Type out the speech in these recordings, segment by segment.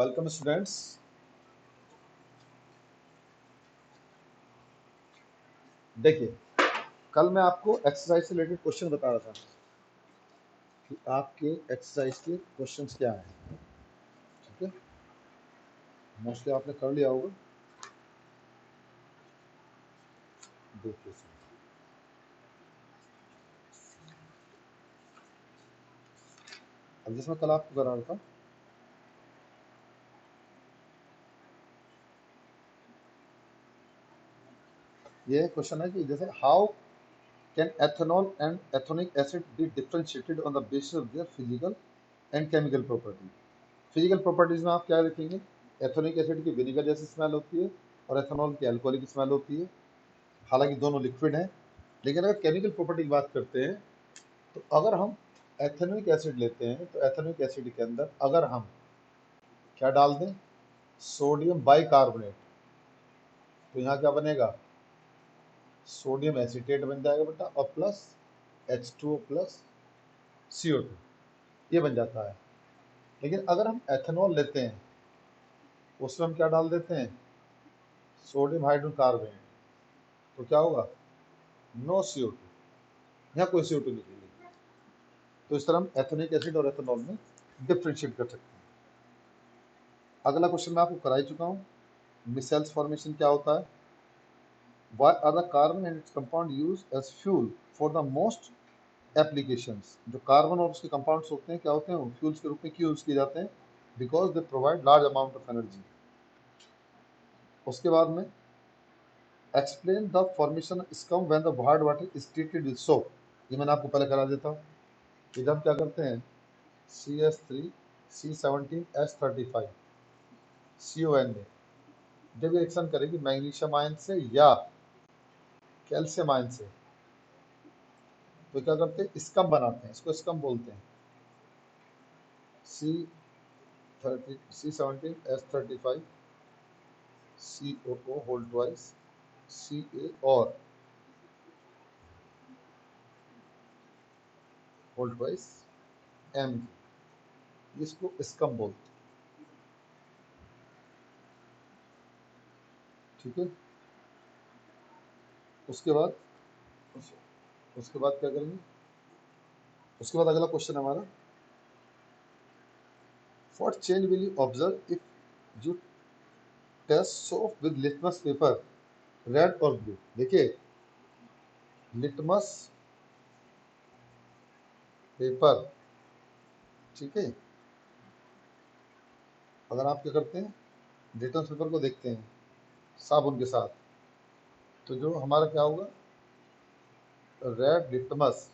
Welcome students. देखिए, कल मैं आपको एक्सरसाइज से रिलेटेड क्वेश्चन बता रहा था कि आपके एक्सरसाइज के क्वेश्चंस क्या हैं। ठीक है, मोस्टली आपने कर लिया होगा। देखिए सर, अब जिसमें कल आपको करा रहा था, ये क्वेश्चन है कि जैसे how can ethanol and ethanoic acid be differentiated on the basis of their physical and chemical property. Physical properties में आप क्या देखेंगे? एथोनिक एसिड की विनेगर जैसी स्मेल होती है और एथेनॉल की अल्कोहलिक स्मेल होती है। हालांकि दोनों लिक्विड हैं, लेकिन अगर केमिकल प्रॉपर्टी की बात करते हैं तो अगर हम एथेनोइक एसिड लेते हैं तो एथेनोइक एसिड के अंदर अगर हम क्या डाल दें, सोडियम बाइकार्बोनेट, तो यहाँ क्या बनेगा? सोडियम एसीटेट बन जाएगा बेटा, और प्लस H2O प्लस CO2, ये बन जाता है। लेकिन अगर हम एथेनॉल लेते हैं उसमें हम क्या डाल देते हैं? सोडियम हाइड्रोकार्बोनेट, तो क्या होगा? नो CO2, यहाँ कोई CO2 नहीं निकलेगी। तो इस तरह हम एथेनिक एसिड और एथेनॉल में डिफ्रेंशिएट कर सकते हैं। अगला क्वेश्चन मैं आपको करा ही चुका हूँ, मिसेल्स फॉर्मेशन क्या होता है। Why are the carbon and its compound used as fuel for the most applications? जो कार्बन और उसके कंपाउंड्स होते हैं क्या होते हैं? वो फ्यूल्स के रूप में क्यों यूज किए जाते हैं? Because they provide large amount of energy. उसके बाद में explain the formation scum when the hard water is treated with soap. ये मैंने आपको पहले करा देता हूँ कि जब क्या करते हैं, CS3C17S35 CON में जब रिएक्शन करेगी मैग्नीशियम आयन से या कैल्शियम आयन से, तो क्या करते हैं? स्कम बनाते हैं, इसको स्कम बोलते हैं। C17S35 COO whole twice Ca और होल ट्वाइस M, इसको स्कम बोलते हैं। ठीक है, उसके बाद उसके बाद क्या करेंगे? उसके बाद अगला क्वेश्चन हमारा, what change will you observe if you test soap with litmus paper red और ब्लू। देखिए, लिटमस पेपर, ठीक है, अगर आप क्या करते हैं, लिटमस पेपर को देखते हैं साबुन के साथ, तो जो हमारा क्या होगा? Red litmus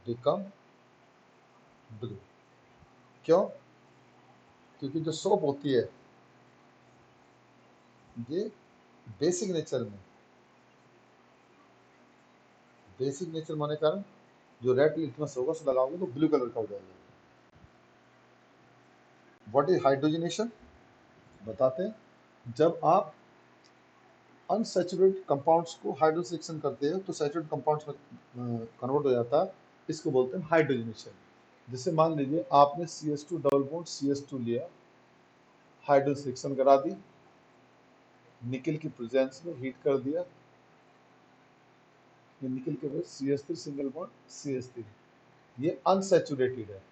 become blue. क्यों? क्योंकि जो सोप होती है ये बेसिक नेचर में होने के कारण जो रेड लिटमस होगा उसे लगाओगे तो ब्लू कलर का हो जाएगा। What is hydrogenation? बताते हैं, जब आप अनसैचुरेटेड कंपाउंड्स को हाइड्रोक्सिलेशन करते हैं तो सैचुरेटेड कंपाउंड्स में कन्वर्ट हो जाता है, इसको बोलते हैं हाइड्रोजनेशन। जैसे मान लीजिए आपने CH2 डबल बॉन्ड CH2 लिया, हाइड्रोक्सिलेशन करा दी, निकल की प्रेजेंस में हीट कर दिया, ये निकल के बाद CH3 सिंगल बॉन्ड CH3, ये अनसैचुरेटेड है,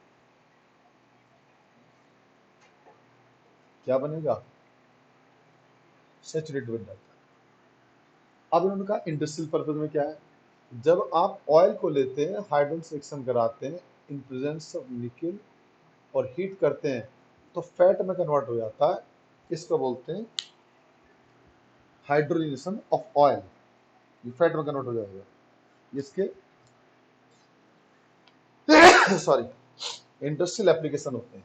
क्या बनेगा? सैचुरेटेड बन जाता है। अब इन्होंने कहा इंडस्ट्रियल पर्पज में क्या है, जब आप ऑयल को लेते हैं, हाइड्रोक्सिलेशन कराते हैं इन प्रेजेंस ऑफ निकल और हीट करते हैं तो फैट में कन्वर्ट हो जाता है, इसको बोलते हैं हाइड्रोजनेशन ऑफ ऑयल। ये फैट में कन्वर्ट हो जाएगा, इसके सॉरी इंडस्ट्रियल एप्लीकेशन होते हैं।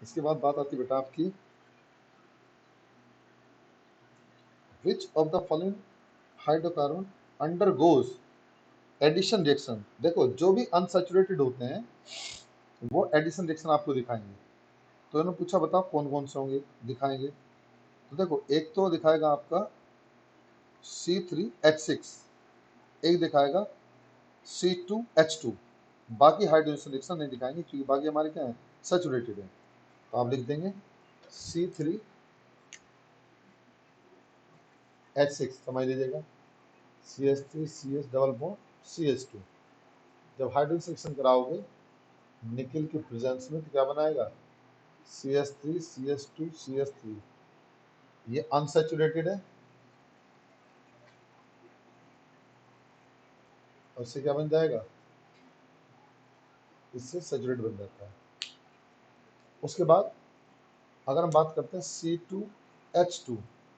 इसके बाद बात आती बेटा आपकी, which of the following hydrocarbon undergoes addition reaction. देखो, जो भी अनसैचुरेटेड होते हैं वो एडिशन रिएक्शन आपको दिखाएंगे। तो इन्होंने पूछा बताओ कौन कौन से होंगे, दिखाएंगे। तो देखो, एक तो दिखाएगा आपका C3H6, एक दिखाएगा C2H2। बाकी हाइड्रोजन रिएक्शन नहीं दिखाएंगे क्योंकि बाकी हमारे क्या है, सैचुरेटेड है। तो आप लिख देंगे C3H6, समझ लीजिएगा, CH3 CH double bond CH2। जब हाइड्रोजन रिएक्शन कराओगे निकेल के प्रेजेंस में तो क्या बनाएगा, CH3 CH2 CH3, ये अनसैचुरेटेड है और इससे क्या बन जाएगा, इससे सैचुरेट बन जाता है। उसके बाद अगर हम बात करते हैं C2H2,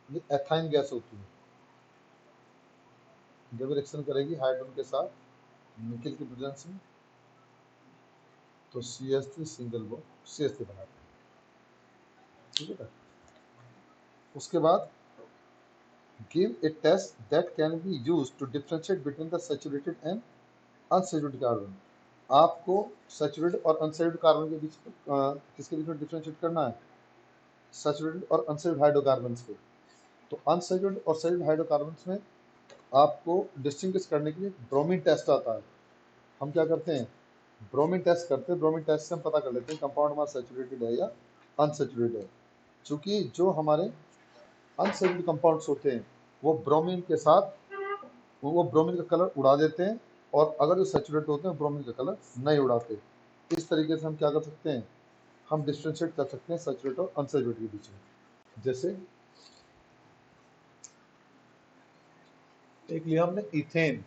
ये एथाइन गैस होती है, जब रिएक्शन करेगी हाइड्रोजन के साथ निकेल की प्रेजेंस में तो CH3 सिंगल बॉन्ड CH3 बनाता है, ठीक है ना। उसके बाद give a test that can be used to differentiate between the saturated and unsaturated carbon. आपको सैचुरेटेड और अनसैचुरेटेड कार्बन के बीच किसके बीच में डिफरेंशिएट करना है, सैचुरेटेड और अनसैचुरेटेड हाइड्रोकार्बन्स के। तो अनसैचुरेटेड और सैचुरेटेड हाइड्रोकार्बन्स में आपको डिस्टिंग्विश करने के लिए ब्रोमीन टेस्ट आता है। हम क्या करते हैं, ब्रोमीन टेस्ट करते हैं। ब्रोमीन टेस्ट से हम पता कर लेते हैं कंपाउंड हमारा सैचुरेटेड है या अनसैचुरेटेड है। चूंकि जो हमारे अनसैचुरेटेड कंपाउंड्स होते हैं वो ब्रोमीन के साथ वो ब्रोमीन का कलर उड़ा देते हैं, और अगर जो सैचुरेटेड होते हैं ब्रोमीन का कलर नहीं उड़ाते। इस तरीके से हम क्या कर सकते हैं, हम डिफ्रेंशिएट कर सकते हैं सैचुरेटेड और अनसैचुरेटेड के बीच में। जैसे एक लिया हमने इथेन,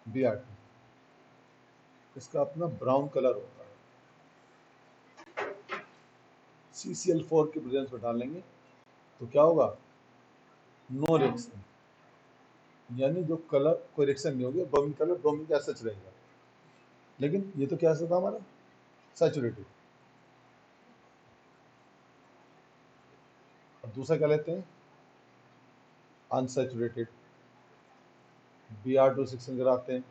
Br2, इसका अपना ब्राउन कलर होता है। CCl4 की प्रेजेंस में डालेंगे तो क्या होगा, नो रिएक्शन, यानी जो कलर कोई रिएक्शन नहीं होगी, ब्रोमीन कलर ब्रोमीन का सच रहेगा। लेकिन ये तो क्या था हमारा सैचुरेटेड। और दूसरा क्या लेते हैं, अनसैचुरेटेड, Br2 रिएक्शन कराते हैं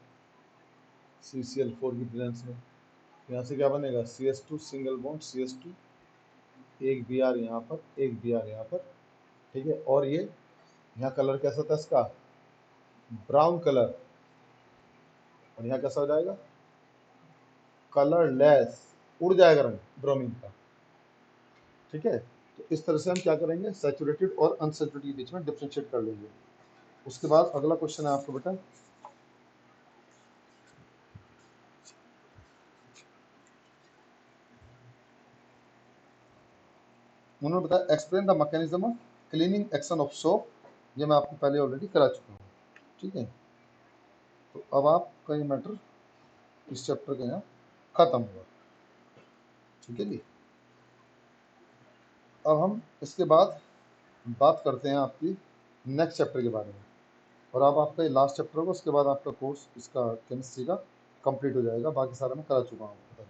CCl4 की प्रेजेंस में। यहाँ से क्या बनेगा, CH2 सिंगल बॉन्ड CH2, एक Br यहाँ पर, एक Br यहाँ पर, ठीक है। और ये यहाँ कलर कैसा था इसका, ब्राउन कलर, और यहाँ कैसा हो जाएगा, कलरलेस, उड़ जाएगा रंग ब्रोमीन का, ठीक है। तो इस तरह से हम क्या करेंगे, सैचुरेटेड और अनसैचुरेटेड के बीच में डिफ्रेंशिएट कर लेंगे। उसके बाद अगला क्वेश्चन है आपको बेटा, उन्होंने बताया explain the mechanism of cleaning action of soap. ये मैं आपको पहले ऑलरेडी करा चुका हूँ, ठीक है। तो अब आपका ये मैटर इस चैप्टर का यहाँ खत्म हुआ, ठीक है जी। अब हम इसके बाद बात करते हैं आपकी नेक्स्ट चैप्टर के बारे में, और अब आपका ये लास्ट चैप्टर होगा। उसके बाद आपका कोर्स इसका केमिस्ट्री का कंप्लीट हो जाएगा, बाकी सारा मैं करा चुका हूँ पहले।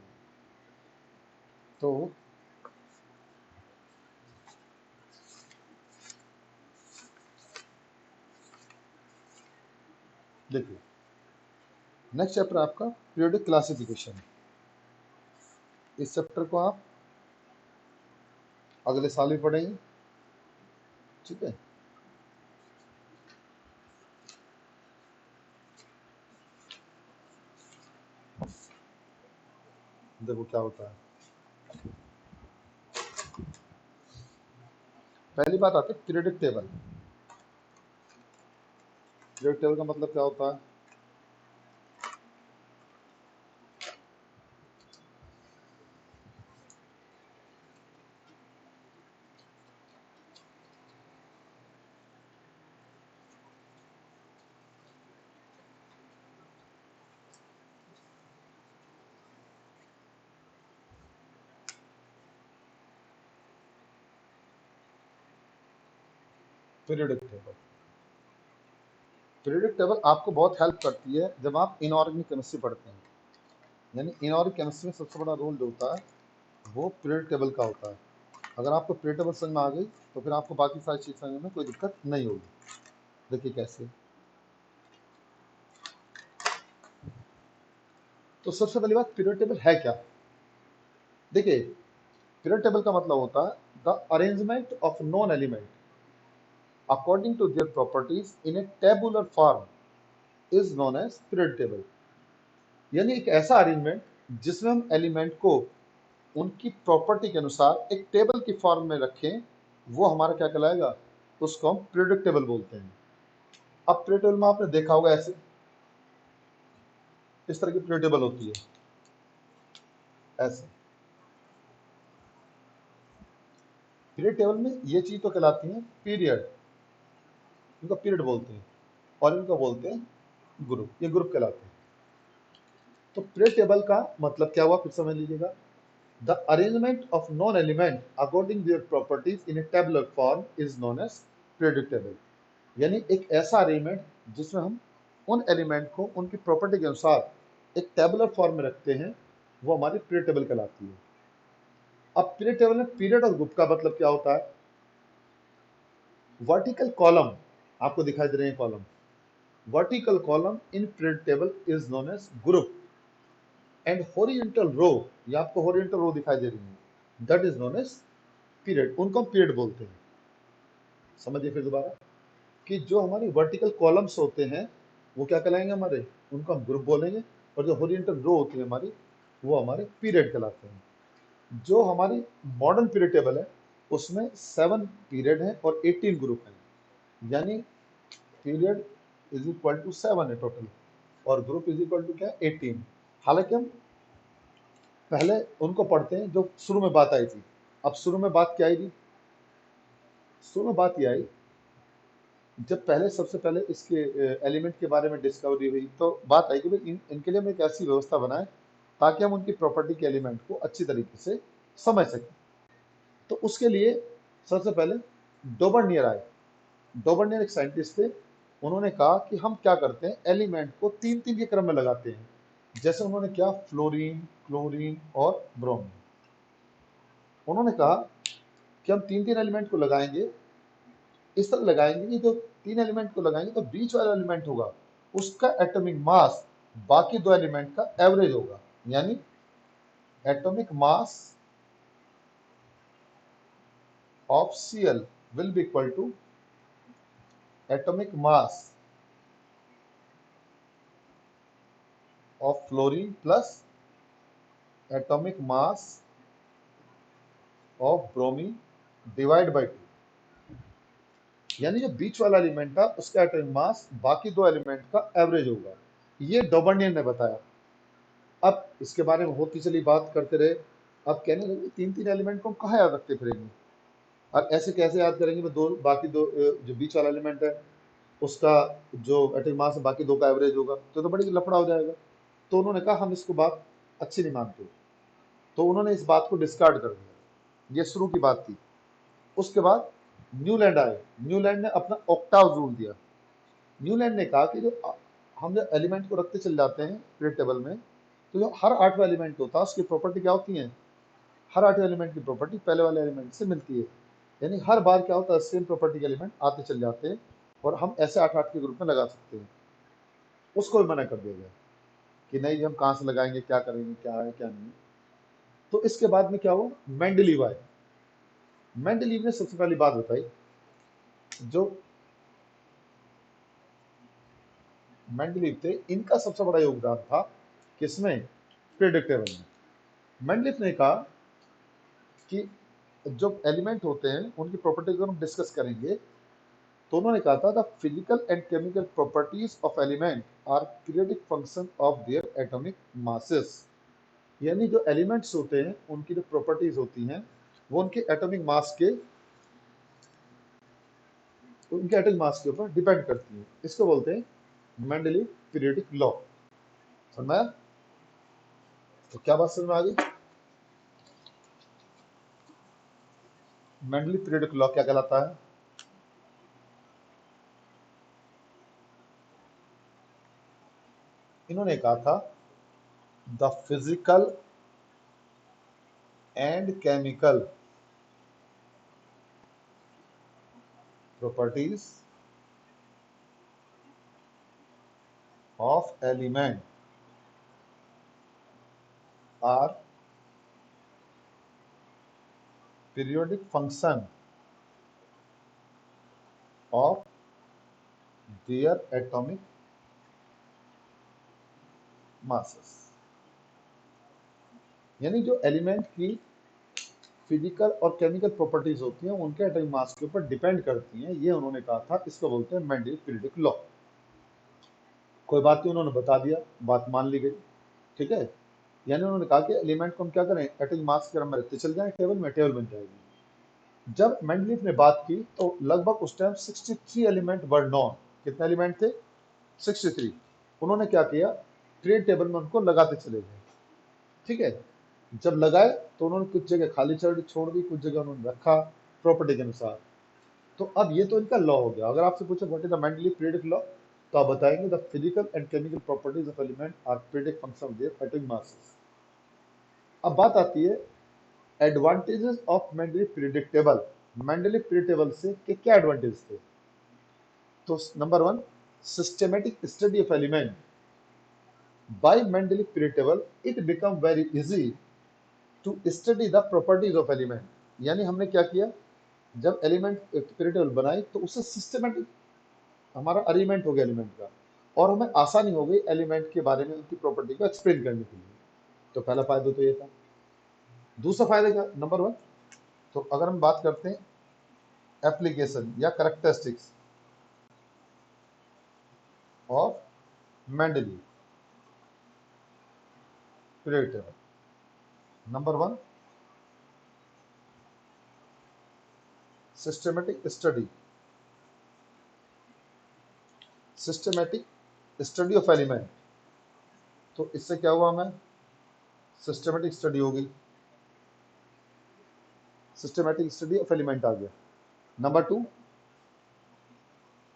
तो देखिए, नेक्स्ट चैप्टर आपका पीरियोडिक क्लासिफिकेशन। इस चैप्टर को आप अगले साल भी पढ़ेंगे, ठीक है। देखो क्या होता है, पहली बात आती है पीरियोडिक टेबल। पीरियोडिक टेबल का मतलब क्या होता है, पीरियोडिक टेबल। पीरियोडिक टेबल आपको बहुत हेल्प करती है जब आप इनऑर्गेनिक केमिस्ट्री पढ़ते हैं। यानी इनऑर्गेनिक केमिस्ट्री में सबसे बड़ा रोल जो होता है वो पीरियोडिक टेबल का होता है। अगर आपको पीरियोडिक टेबल समझ में आ गई तो फिर आपको बाकी सारी चीज़ समझने में कोई दिक्कत नहीं होगी। देखिए कैसे, तो सबसे पहली बात पीरियोडिक टेबल है क्या। देखिए, पीरियड टेबल का मतलब होता है the arrangement of known element according to their properties in a tabular form is known as period table. यानी एक ऐसा अरेंजमेंट जिसमें हम एलिमेंट को उनकी प्रॉपर्टी के अनुसार एक टेबल की फॉर्म में रखें, वो हमारा क्या कहलाएगा, उसको हम पीरियड टेबल बोलते हैं। अब पीरियड टेबल में आपने देखा होगा ऐसे इस तरह की पीरियड टेबल होती है, ऐसे पीरियड टेबल में ये चीज तो कहलाती है पीरियड, इनको पीरियड बोलते हैं, और इनको बोलते हैं ग्रुप, ये ग्रुप कहलाते हैं। तो पीरियड टेबल का मतलब क्या हुआ, फिर समझ लीजिएगा, the arrangement of known element according their properties in a tabular form is known as period table. यानी एक ऐसा अरेंजमेंट जिसमें हम उन एलिमेंट को उनकी प्रॉपर्टी के अनुसार एक टेबुलर फॉर्म में रखते हैं, वो हमारी पीरियड टेबल कहलाती है। अब पीरियड टेबल में पीरियड और ग्रुप का मतलब क्या होता है, वर्टिकल कॉलम आपको दिखाई दे रहे हैं column, vertical column in period table is known as group and horizontal row, ये आपको हॉरिजॉन्टल रो दिखाई दे रही है, that is known as period, उनको हम पीरियड बोलते हैं। समझिए फिर दोबारा कि जो हमारी वर्टिकल कॉलम्स होते हैं वो क्या कहलाएंगे हमारे, उनको हम ग्रुप बोलेंगे, और जो हॉरिजॉन्टल रो होती है हमारी, वो हमारे पीरियड कहलाते हैं। जो हमारी मॉडर्न पीरियड टेबल है उसमें 7 पीरियड है और 18 ग्रुप हैं, यानी पीरियड इज इक्वल टू 7 है टोटल, और ग्रुप इज इक्वल टू क्या है, 18। हालांकि हम पहले उनको पढ़ते हैं जो शुरू में बात आई थी। अब शुरू में बात क्या आई थी, शुरू में बात ये आई जब पहले सबसे पहले इसके एलिमेंट के बारे में डिस्कवरी हुई, तो बात आई कि भाई इनके लिए हम एक ऐसी व्यवस्था बनाएं ताकि हम उनकी प्रॉपर्टी के एलिमेंट को अच्छी तरीके से समझ सकें। तो उसके लिए सबसे पहले डोबर्नियर आए। डोबर्नियर एक साइंटिस्ट थे, उन्होंने कहा कि हम क्या करते हैं, एलिमेंट को तीन तीन के क्रम में लगाते हैं। जैसे उन्होंने क्या, फ्लोरीन, क्लोरीन और ब्रोमीन। उन्होंने कहा कि हम तीन तीन एलिमेंट को लगाएंगे, इस तरह लगाएंगे कि जो तीन एलिमेंट को लगाएंगे तो बीच वाला एलिमेंट होगा उसका एटॉमिक मास बाकी दो एलिमेंट का एवरेज होगा, यानी atomic mass of Cl will be equal to atomic mass of fluorine plus atomic mass of bromine divide by 2। यानी जो बीच वाला एलिमेंट था उसका एटॉमिक मास बाकी दो एलिमेंट का एवरेज होगा, ये डोबर्नियर ने बताया। अब इसके बारे में होती चली बात करते रहे, अब कहने लगे तीन तीन एलिमेंट को हम कहाँ याद रखते फिरेंगे, और ऐसे कैसे याद करेंगे, मैं दो बाकी दो जो बीच वाला एलिमेंट है उसका जो एटॉमिक मास है बाकी दो का एवरेज होगा, तो बड़ी लफड़ा हो जाएगा। तो उन्होंने कहा हम इसको बात अच्छी नहीं मानते, तो उन्होंने इस बात को डिस्कार्ड कर दिया। ये शुरू की बात थी। उसके बाद न्यूलैंड आए, न्यूलैंड ने अपना ऑक्टाव रूल दिया। न्यूलैंड ने कहा कि जो हम जब एलिमेंट को रखते चले जाते हैं पीरियड टेबल में, तो जो हर आठवां एलिमेंट होता है उसकी प्रॉपर्टी क्या होती है, हर आठवें एलिमेंट की प्रॉपर्टी पहले वाले एलिमेंट से मिलती है। यानी हर बार क्या होता है, सेम प्रॉपर्टी के एलिमेंट आते चले जाते हैं, और हम ऐसे आठ आठ के ग्रुप में लगा सकते हैं। उसको भी मना कर दिया गया कि नहीं, हम कहाँ से लगाएंगे, क्या करेंगे, क्या है क्या नहीं। तो इसके बाद में क्या हुआ, मेंडलीव आए। मेंडलीव ने सबसे पहली बात बताई, जो मेंडलीव थे इनका सबसे बड़ा योगदान था किसमें, पीरियड टेबल में। मेंडलीव ने कहा कि जो एलिमेंट होते हैं उनकी प्रॉपर्टी को हम डिस्कस करेंगे, तो उन्होंने कहा था the physical and chemical properties of element are periodic function of their atomic masses. यानी जो एलिमेंट्स होते हैं उनकी जो प्रॉपर्टीज होती हैं वो उनके एटॉमिक मास के ऊपर डिपेंड करती हैं। इसको बोलते हैं मेंडलीव पीरियडिक लॉ। समझ में आया? तो क्या बात समझ में आ गई, मेंडलीव पीरियडिक लॉ क्या कहलाता है। इन्होंने कहा था the physical and chemical properties of element are periodic function of their atomic masses। यानी जो एलिमेंट की फिजिकल और केमिकल प्रॉपर्टीज होती हैं उनके एटॉमिक मास के ऊपर डिपेंड करती हैं, ये उन्होंने कहा था। इसको बोलते हैं मेंडलीव पीरियोडिक लॉ। कोई बात नहीं, उन्होंने बता दिया, बात मान ली गई, ठीक है। यानी उन्होंने कहा कि एलिमेंट को हम क्या करें, एटॉमिक मास के क्रम में रखते चल जाएं, टेबल में टेबल बन जाएगी। जब मेंडलीव ने बात की तो लगभग उस टाइम 63 एलिमेंट वर नॉन। कितने एलिमेंट थे? 63। उन्होंने क्या किया, पीरियड टेबल में उनको लगाते चले गए, ठीक है। जब लगाए तो उन्होंने कुछ जगह खाली छोड़ दी, कुछ जगह उन्होंने रखा प्रॉपर्टी के अनुसार। तो अब ये तो इनका लॉ हो गया। अगर आपसे पूछे what is the Mendeleev periodic law, तो आप बताएंगे the physical and chemical properties of element are periodic function of their atomic masses. अब बात आती है advantages of Mendeleev periodic table. Mendeleev periodic table से क्या एडवांटेज थे? तो number 1, systematic study of element. By Mendeleev periodic table it become very easy to study the properties of element. यानी हमने क्या किया, जब एलिमेंट पीरियोडिक टेबल बनाई तो उससे सिस्टमैटिक हमारा अरेंजमेंट हो गया एलिमेंट का, और हमें आसानी हो गई एलिमेंट के बारे में उनकी प्रॉपर्टी को एक्सप्लेन करने के लिए। तो पहला फायदा तो ये था। दूसरा फायदा क्या? नंबर 1, तो अगर हम बात करते हैं एप्लीकेशन या characteristics of Mendeleev periodic table. Number 1, systematic study, systematic study of element. तो इससे क्या हुआ, हमें सिस्टमैटिक स्टडी होगी, सिस्टमैटिक स्टडी ऑफ एलिमेंट आ गया। Number 2,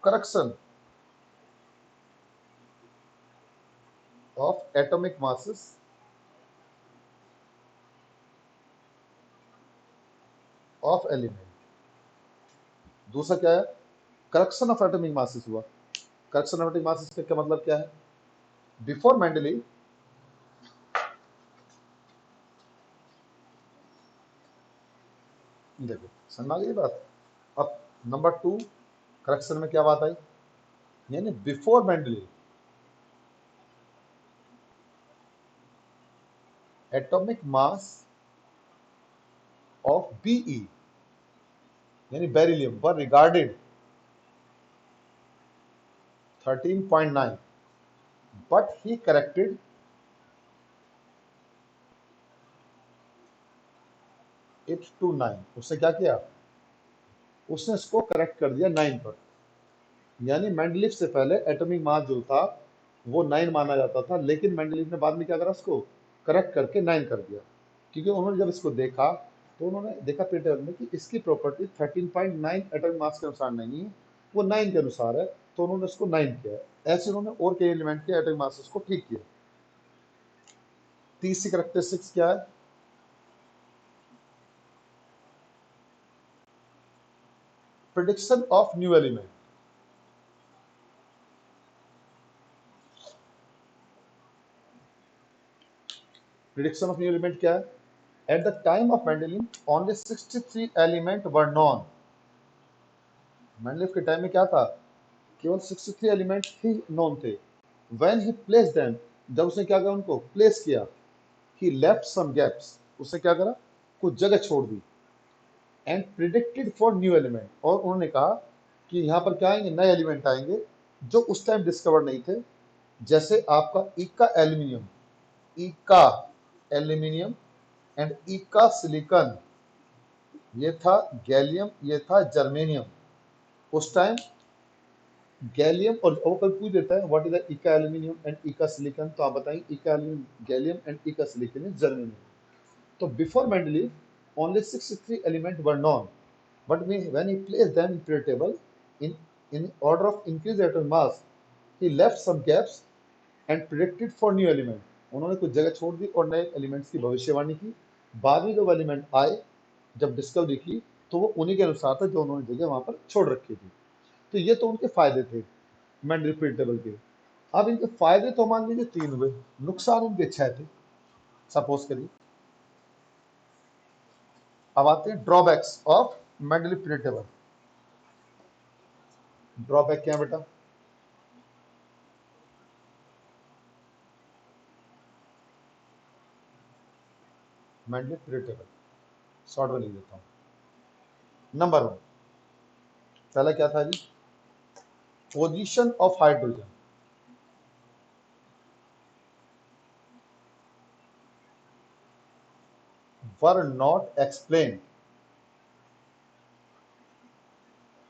correction of atomic masses of element. दूसरा क्या है, करेक्शन ऑफ एटॉमिक मासेस हुआ। करेक्शन ऑफ एटॉमिक मासेस का क्या मतलब क्या है? बिफोर मेंडलीव देखो समझ में आ गई बात। अब नंबर 2, करेक्शन में क्या बात आई, यानी before Mendeleev atomic mass of BE यानी beryllium were regarded 13.9, but he corrected it to 9। उसने क्या किया, उसने इसको करेक्ट कर दिया 9 पर। यानी मेंडलीव से पहले एटॉमिक मास जो था वो 9 माना जाता था, लेकिन मेंडलीव ने बाद में क्या करा, उसको करेक्ट करके 9 कर दिया। क्योंकि उन्होंने जब इसको देखा तो उन्होंने देखा पीटर में कि इसकी प्रॉपर्टी 13.9 एटॉमिक मास के अनुसार नहीं है, वो 9 के अनुसार है, तो उन्होंने उसको 9 किया। ऐसे उन्होंने और कई एलिमेंट के एटॉमिक मासेस को ठीक किया। तीसरी करेक्टरिस्टिक्स क्या है, prediction of new element. Prediction of new element क्या है? At the time of Mendeleev only 63 element were non. Mendeleev के टाइम में क्या था, केवल 63 एलिमेंट ही नॉन थे। व्हेन ही प्लेस देम, जब उसने क्या किया, उनको प्लेस किया, ही लेफ्ट सम गैप्स, उसने क्या करा, कुछ जगह छोड़ दी। And predicted for new element, और उन्होंने कहा कि यहाँ पर क्या आएंगे, नए एलिमेंट आएंगे जो उस टाइम डिस्कवर नहीं थे। जैसे आपका इका एल्यूमिनियम, इका एल्यूमिनियम एंड इका सिलिकॉन, ये था गैलियम, ये था जर्मेनियम। उस टाइम गैलियम, और वो कल पूछ देता है व्हाट इज द इका एल्यूमिनियम एंड इका सिलिकॉन, तो आप बताएंगे इका गैलियम एंड इका सिलिकॉन इज जर्मेनियम। तो before Mendeleev only 63 element were non, but when he placed them in periodic table in order of increased atom mass, he left some gaps and predicted for new element। उन्होंने कुछ जगह छोड़ दी और नए elements की भविष्यवाणी की। बाद में जब एलिमेंट आए, जब डिस्कवरी की, तो वो उन्हीं के अनुसार था जो उन्होंने जगह वहां पर छोड़ रखी थी। तो ये तो उनके फायदे थे मेंडलीव पीरियोडिक टेबल के। अब इनके फायदे तो मान लीजिए 3 हुए, नुकसान इनके 6 थे। सपोज करिए अब आते हैं drawbacks of Mendeley period table. Drawback क्या है बेटा? मेंडली पीरियड टेबल शॉर्ट में लिख देता हूं। नंबर वन, पहला क्या था जी? Position of hydrogen were not explain.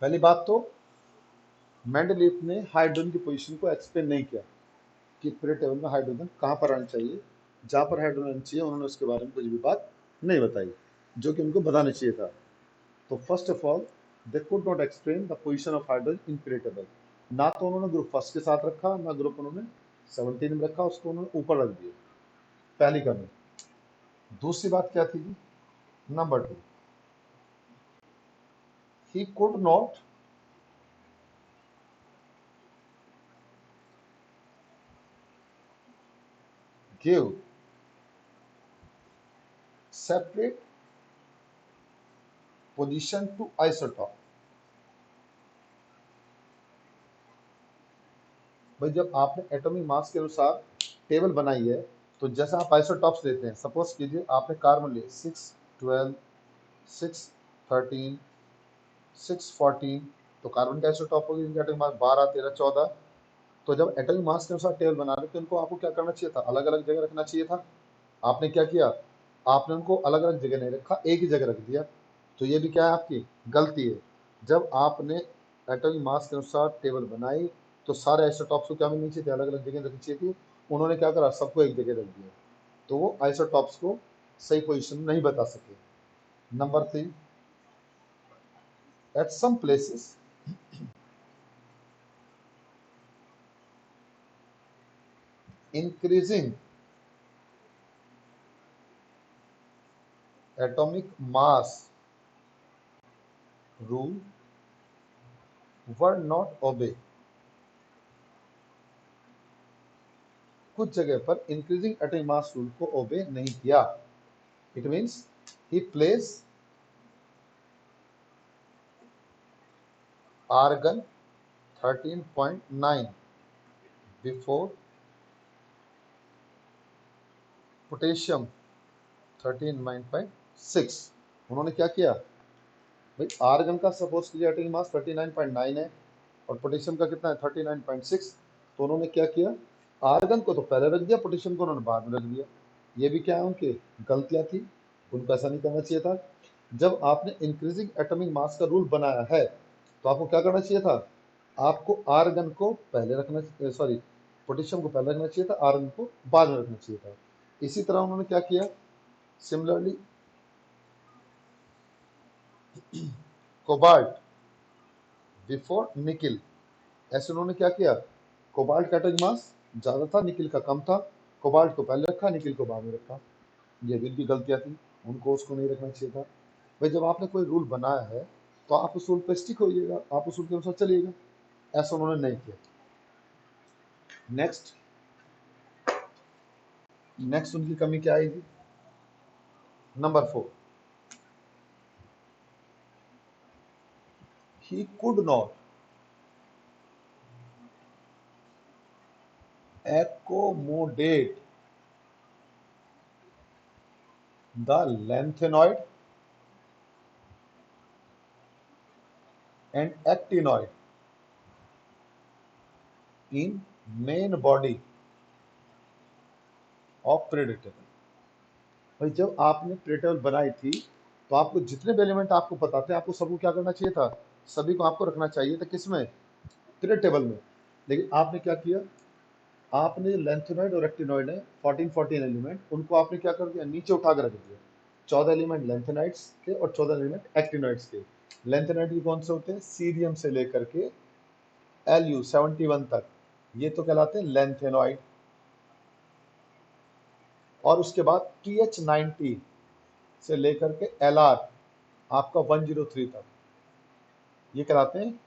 पहली बात तो मेंडलीफ ने हाइड्रोजन की पोजीशन को एक्सप्लेन नहीं किया कि पीरियड टेबल में हाइड्रोजन कहां पर आना चाहिए। जहां पर हाइड्रोजन चाहिए उन्होंने उसके बारे में कुछ भी बात नहीं बताई, जो कि उनको बताना चाहिए था। तो first of all they could not explain the position of hydrogen in period table. ना तो उन्होंने ग्रुप फर्स्ट के साथ रखा, ना ग्रुप उन्होंने 17 में रखा, उसको उन्होंने ऊपर रख दिया। पहली कमी। दूसरी बात क्या थी जी? Number two, he could not give separate position to isotope. भाई जब आपने एटॉमिक मास के अनुसार टेबल बनाई है, तो जैसा आप आइसोटॉप्स लेते हैं, सपोज कीजिए आपने कार्बन लिए 6 12 6 13 6 14, तो कार्बन का आइसोटॉप होगी इनका एटॉमिक मास 12 13 14। तो जब एटॉमिक मास के अनुसार टेबल बना रहे थे, उनको आपको क्या करना चाहिए था? अलग अलग जगह रखना चाहिए था। आपने क्या किया? आपने उनको अलग अलग जगह नहीं रखा, एक ही जगह रख दिया। तो ये भी क्या है? आपकी गलती है। जब आपने एटॉमिक मास के अनुसार टेबल बनाई, तो सारे आइसोटॉप्स को क्या मिलनी चाहिए थी? अलग अलग जगह रखनी चाहिए थी। उन्होंने क्या करा? सबको एक जगह रख दिया, तो वो आइसोटॉप्स को सही पोजीशन नहीं बता सके। Number three, at some places increasing atomic mass rule were not obeyed। कुछ जगह पर इंक्रीजिंग एटॉमिक मास रूल को ओबे नहीं किया। It means he place argon 13.9 before potassium 13.6। उन्होंने क्या किया भाई? आर्गन का सपोज कीजिए एटॉमिक मास 39.9 है और पोटेशियम का कितना है? 39.6। तो उन्होंने क्या किया? आर्गन को तो पहले रख दिया, पोटेशियम को उन्होंने बाद में रख दिया। ये भी क्या है? उनकी गलतियां थी, उनको ऐसा नहीं करना चाहिए था। जब आपने इंक्रीजिंग एटॉमिक मास का रूल बनाया है, तो आपको क्या करना चाहिए था? आपको आर्गन को पहले रखना, सॉरी, पोटेशियम को पहले रखना चाहिए था, आर्गन को बाद में रखना चाहिए था। इसी तरह उन्होंने क्या किया? Similarly cobalt before nickel. ऐसे उन्होंने क्या किया? कोबाल्ट का एटॉमिक मास ज्यादा था, निकिल का कम था। कोबाल्ट को पहले रखा, निकिल को बाद में रखा। ये भी गलतियां थी, उनको उसको नहीं रखना चाहिए था। भाई जब आपने कोई रूल बनाया है, तो आप उस रूल पे स्टिक होइएगा, आप उस रूल के अनुसार चलिएगा। ऐसा उन्होंने नहीं किया। नेक्स्ट, नेक्स्ट उनकी कमी क्या आएगी? Number four, he could not accommodate the lanthanide and actinoid in main body of periodic table। भाई जब आपने periodic table बनाई थी, तो आपको जितने भी एलिमेंट आपको पता थे, आपको सबको क्या करना चाहिए था? सभी को आपको रखना चाहिए था। किसमें? पीरियड टेबल में। लेकिन आपने क्या किया? आपने लेंथेनॉइड और एक्टिनॉइड है 14 एलिमेंट, उनको आपने क्या कर दिया? नीचे उठा कर रख दिया। 14 एलिमेंट लेंथेनाइड्स के और 14 एलिमेंट एक्टिनॉइड्स के। लेंथेनाइड के कौन से होते हैं? सीरियम से लेकर के Lu71 तक, ये तो कहलाते हैं लेंथेनॉइड। और उसके बाद TH90 से लेकर के Lr आपका 103 तक, ये कहलाते हैं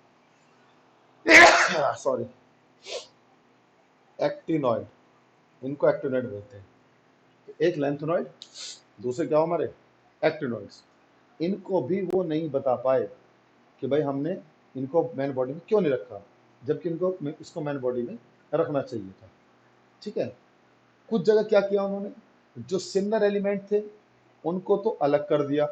सॉरी एक्टिनॉइड। इनको एक्टिनॉइड बोलते हैं। एक लेंथेनॉइड, दूसरे क्या हो हमारे? एक्टिनॉइड्स। इनको भी वो नहीं बता पाए कि भाई हमने इनको मैन बॉडी में क्यों नहीं रखा, जबकि इनको इसको मैन बॉडी में रखना चाहिए था। ठीक है। कुछ जगह क्या किया उन्होंने, जो सिमिलर एलिमेंट थे उनको तो अलग कर दिया,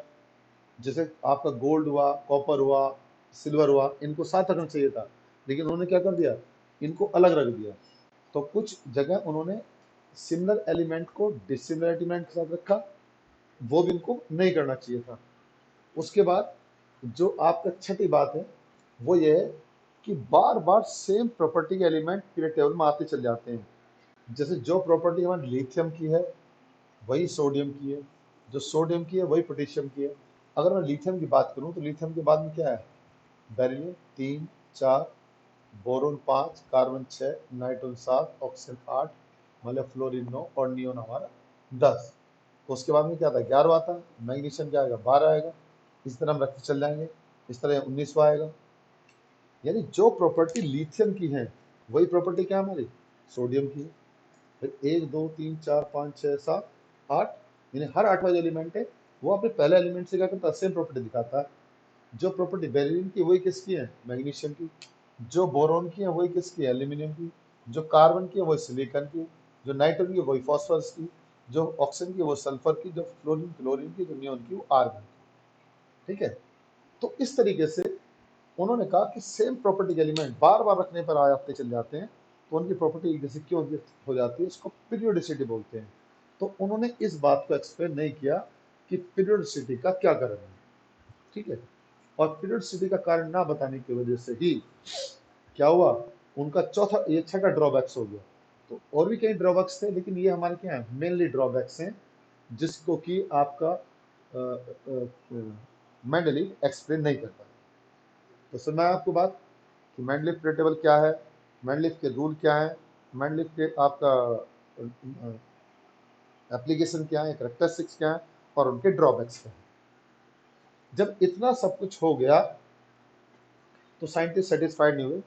जैसे आपका गोल्ड हुआ, कॉपर हुआ, सिल्वर हुआ, इनको साथ रखना चाहिए था, लेकिन उन्होंने क्या कर दिया, इनको अलग रख दिया। तो कुछ जगह उन्होंने सिमिलर एलिमेंट को डिसिमिलर एलिमेंट के साथ रखा, वो भी इनको नहीं करना चाहिए था। उसके बाद जो आपका छठी बात है वो ये है कि बार बार सेम प्रॉपर्टी के एलिमेंट पीरियड टेबल में आते चले जाते हैं। जैसे जो प्रॉपर्टी हमारे लिथियम की है वही सोडियम की है, जो सोडियम की है वही पोटेशियम की है। अगर मैं लिथियम की बात करूं तो लिथियम के बाद में क्या है, beryllium 3 4, boron 5, carbon 6, nitrogen 7, oxygen 8, मतलब फ्लोरीन 9 और नियोन हमारा 10। उसके बाद में क्या था, 11वां आता है, मैग्नीशियम क्या आएगा, 12 आएगा। इस तरह हम रखते चल जाएंगे, इस तरह 19वां आएगा। यानी जो प्रॉपर्टी लिथियम की है वही प्रॉपर्टी क्या है हमारी, सोडियम की है। फिर 1 2 3 4 5 6 7 8, यानी हर 8वां जो एलिमेंट है वो अपने पहले एलिमेंट से क्या करता है, सेम प्रॉपर्टी दिखाता है। जो प्रॉपर्टी बेरिलियम की वही किसकी है, मैग्नीशियम की। जो बोरोन की है वही किसकी है, एल्यूमिनियम की। जो कार्बन की है वही सिलिकॉन की। जो नाइट्रोजन की वही फास्फोरस की। जो ऑक्सीजन की वो सल्फर की। जो फ्लोरीन क्लोरीन की। जो नियोन की वो आर्गन की। ठीक है। तो इस तरीके से उन्होंने कहा कि सेम प्रॉपर्टी के एलिमेंट बार बार रखने पर आते चले जाते हैं तो उनकी प्रॉपर्टी एक जैसी क्यों हो जाती है, इसको पीरियोडिसिटी बोलते हैं। तो उन्होंने इस बात को एक्सप्लेन नहीं किया कि पीरियोडिसिटी का क्या कारण है। ठीक है। और पीरियोडिसिटी का कारण ना बताने की वजह से ही क्या हुआ, उनका चौथा ये छठा ड्रॉबैक्स हो गया। तो और भी कई ड्रॉबैक्स थे लेकिन ये हमारे क्या है, मेनली ड्रॉबैक्स हैं जिसको कि आपका मेंडलीव एक्सप्लेन नहीं कर पाया। तो सुना है आपको बात कि मेंडलीव पीरियड टेबल क्या है, मेंडलीव के रूल क्या है, मेंडलीव के आपका एप्लीकेशन क्या है, कैरेक्टरिस्टिक्स क्या है और उनके ड्रॉबैक्स क्या है। जब इतना सब कुछ हो गया तो साइंटिस्ट सेटिस्फाइड नहीं हुए।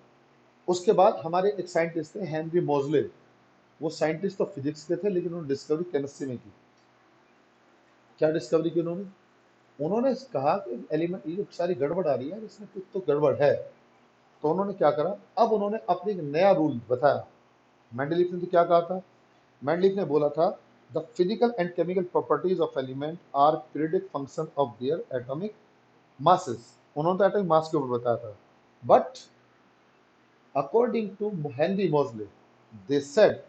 उसके बाद हमारे एक साइंटिस्ट थे हेनरी मोजले, वो साइंटिस्ट तो फिजिक्स के थे लेकिन उन्होंने डिस्कवरी केमिस्ट्री में की। क्या डिस्कवरी की उन्होंने, उन्होंने कहा कि एलिमेंट ये सारी गड़बड़ आ रही है, इसमें कुछ तो गड़बड़ है। तो उन्होंने क्या करा, अब उन्होंने अपने एक नया रूल बताया। मेंडलीफ ने तो क्या कहा था, मेंडलीफ ने बोला था the physical and chemical properties of element are periodic function of their atomic masses. उन्होंने तो एटॉमिक मास के ऊपर बताया था, but according to Henry Moseley, they said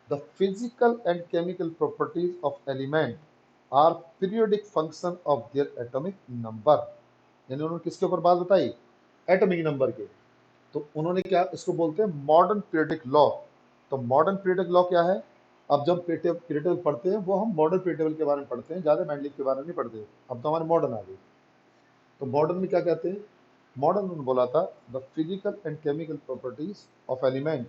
the physical and chemical properties of element are periodic function of their atomic number। यानी उन्होंने किसके ऊपर बात बताई, एटॉमिक नंबर के। तो उन्होंने क्या इसको बोलते हैं मॉडर्न पीरियडिक लॉ। तो मॉडर्न पीरियडिक लॉ क्या है, अब जब पीरियड पढ़ते हैं वो हम मॉडर्न पीरियड के बारे में पढ़ते हैं, ज्यादा मैंडलिव के बारे में नहीं पढ़ते। अब तो हमारे मॉडर्न आ गए। तो मॉडर्न में क्या कहते हैं, मॉडर्न ने बोला था the physical and chemical properties of element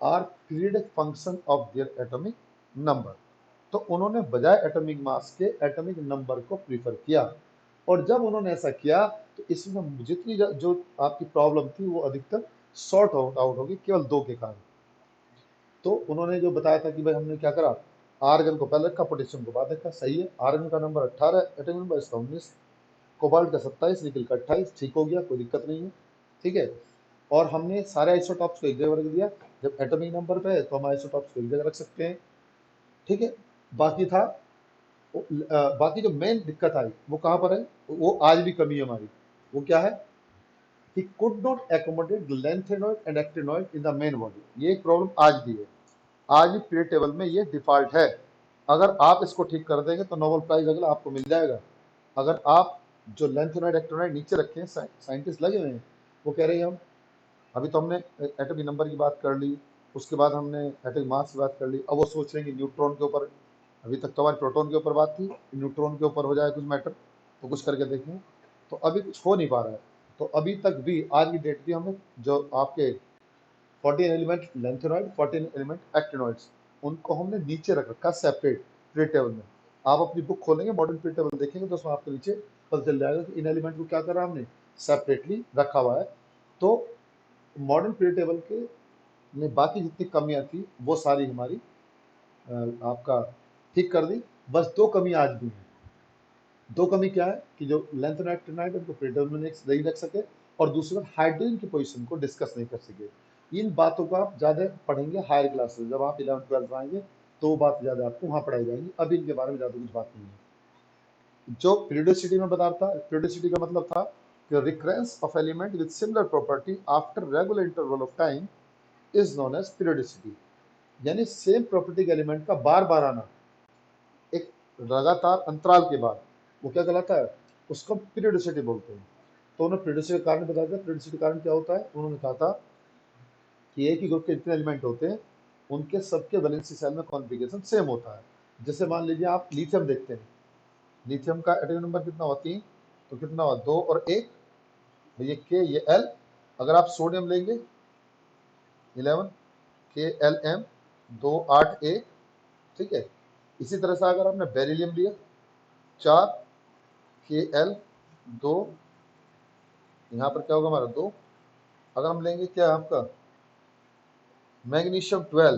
are periodic function of their atomic number. तो उन्होंने बजाय एटॉमिक मास के एटॉमिक नंबर को प्रीफर किया। और जब उन्होंने ऐसा किया तो इसमें जितनी जो आपकी प्रॉब्लम थी वो अधिकतर सॉर्ट आउट होगी केवल दो के कारण। तो उन्होंने जो बताया था कि भाई हमने क्या करा, आर्गन को पहले रखा, पोटेशियम को बाद रखा, सही है। आर्गन का नंबर 18 एटॉमिक नंबर, इसका 19, कोबाल्ट का 27, निकल का 28, ठीक हो गया, कोई दिक्कत नहीं है। ठीक है। और हमने सारे आइसोटॉप्स को एक जगह रख दिया, जब एटॉमिक नंबर पे है तो हम आइसोटॉप्स को एक जगह रख सकते हैं। ठीक है। बाकी था बाकी जो मेन दिक्कत आई वो कहाँ पर है, वो आज भी कमी है हमारी। वो क्या है कि could not accommodate lanthanoid and actinoid in the main body. ये एक प्रॉब्लम आज भी है, आज भी पीरियड टेबल में ये डिफॉल्ट है। अगर आप इसको ठीक कर देंगे तो नोबेल प्राइज अगला आपको मिल जाएगा। अगर आप जो लेंथेनॉइड एक्टिनॉइड नीचे रखे हैं, साइंटिस्ट लगे हुए हैं, वो कह रहे हैं हम अभी तो हमने एटॉमिक नंबर की बात कर ली, उसके बाद हमने एटॉमिक मास की बात कर ली, अब वो सोच रहे हैं कि न्यूट्रॉन के ऊपर, अभी तक तो हमारी प्रोटॉन के ऊपर बात थी, न्यूट्रॉन के ऊपर हो जाए कुछ मैटर, तो कुछ करके देखें। तो अभी कुछ हो नहीं पा रहा है। तो अभी तक भी आज की डेट भी हमने जो आपके 14 एलिमेंट लेंथेनॉइड, 14 एलिमेंट एक्टिनॉइड्स, उनको हमने नीचे रख रखा सेपरेट पीरियड टेबल में। आप अपनी बुक खोलेंगे मॉडर्न पीरियड टेबल देखेंगे तो उसमें आपको नीचे पता चल जाएगा कि इन एलिमेंट को क्या करा हमने, सेपरेटली रखा हुआ है। तो मॉडर्न पीरियड टेबल के में बाकी जितनी कमियां थी वो सारी हमारी आपका ठीक कर दी। बस दो कमी आज भी हैं। दो कमी क्या है कि जो लेंथ और एक्टिनाइड उनको प्रीडोमिनेंस नहीं रख सके, और दूसरी बात हाइड्रोजन की पोजीशन को डिस्कस नहीं कर सके। इन बातों को आप ज़्यादा पढ़ेंगे हायर क्लासेस, जब आप 11th 12th में आएंगे तो बात ज़्यादा आपको वहाँ पढ़ाई जाएंगी, अभी इनके बारे में ज़्यादा कुछ बात नहीं है। जो पीरियोडिसिटी में बता था, पीरियोडिसिटी का मतलब था कि recurrence of element with similar property after regular interval of time is known as periodicity. यानी सेम प्रॉपर्टी के एलिमेंट का बार बार आना एक लगातार अंतराल के बाद, वो क्या कहलाता है, उसको पीरियोडिसिटी बोलते हैं। तो उन्होंने पीरियोडिसिटी का कारण बताया था। पीरियोडिसिटी का कारण क्या होता है, उन्होंने कहा था कि एक ही ग्रुप के जितने एलिमेंट होते हैं उनके सबके वैलेंसी सेल में कॉन्फ़िगरेशन सेम होता है। जैसे मान लीजिए आप लिथियम देखते हैं, लिथियम का एटॉमिक नंबर कितना हुआ, 3, तो कितना हुआ, 2 और 1, ये के ये एल। अगर आप सोडियम लेंगे 11 के एल एम 2 8 ए, ठीक है। इसी तरह से अगर आपने बेरिलियम लिया 4 के एल 2, यहाँ पर क्या होगा हमारा 2। अगर हम लेंगे क्या आपका मैग्नीशियम 12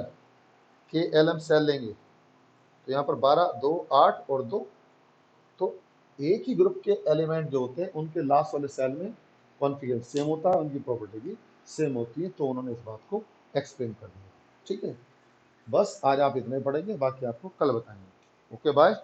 के एल एम सेल लेंगे तो यहाँ पर 12 2 8 और 2। तो एक ही ग्रुप के एलिमेंट जो होते हैं उनके लास्ट वाले सेल में कॉन्फ़िगरेशन सेम होता है, उनकी प्रॉपर्टी भी सेम होती है। तो उन्होंने इस बात को एक्सप्लेन कर दिया, ठीक है। बस आज आप इतने पढ़ेंगे, बाकी आपको कल बताएंगे। Okay bye.